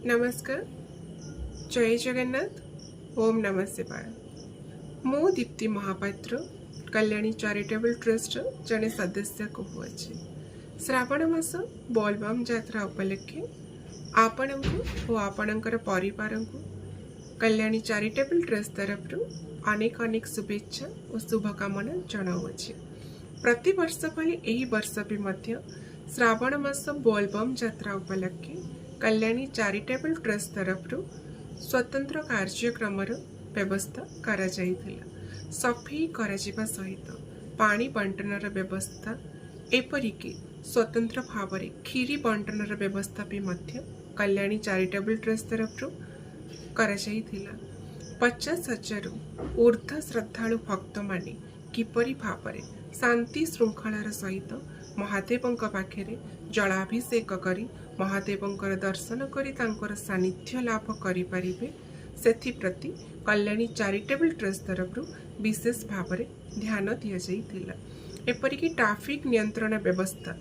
नमस्कार। जय जगन्नाथ। ओम नमः शिवाय। मु दीप्ति महापात्र कल्याणी चैरिटेबल ट्रस्ट जड़े सदस्य कहुच्छे। श्रावण मास बोलबम यात्रा उपलक्षे आपण को आपणकर परिवार को कल्याणी चैरिटेबल ट्रस्ट तरफ अनेक अनेक शुभेच्छा और शुभकामना जनाऊे। प्रति वर्ष भली एही वर्ष भी मध्य श्रावण मास बोलबम यात्रा उपलक्षे कल्याणी चैरिटेबल ट्रस्ट तरफ स्वतंत्र कार्यक्रम व्यवस्था करा जायथिला। सफाई करा जिबा सहित पानी बंटनर व्यवस्था एपरिक स्वतंत्र भाव में खीरी बंटनर व्यवस्था भी मध्य कल्याणी चैरिटेबल ट्रस्ट तरफ करा जायथिला। 50,000 ऊर्ध्व श्रद्धालु भक्त माने किपरि भाव में शांति श्रृंखलार सहित महादेव पाखे जलाभिषेक करी महादेवंकर दर्शन करी तांकर सानिध्य लाभ करें से प्रति कल्याणी चैरिटेबल ट्रस्ट तरफ विशेष भाव में ध्यान दि जाइथिला। एपरिक ट्रैफिक नियंत्रण व्यवस्था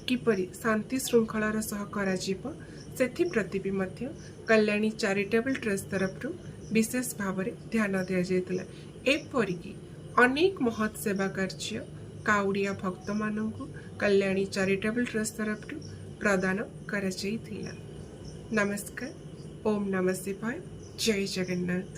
किपरि शांति श्रृंखलार सह करा जिवो सेथि प्रति भी मध्य कल्याणी चैरिटेबल ट्रस्ट तरफ विशेष भाव में ध्यान दि जाइथिला। एपरिक अनेक महत् सेवा कार्य काउड़िया भक्त मानू कल्याणी चैरिटेबल ट्रस्ट तरफ प्रदान करा जाइथिला। नमस्कार। ओम नमः शिवाय। जय जगन्नाथ।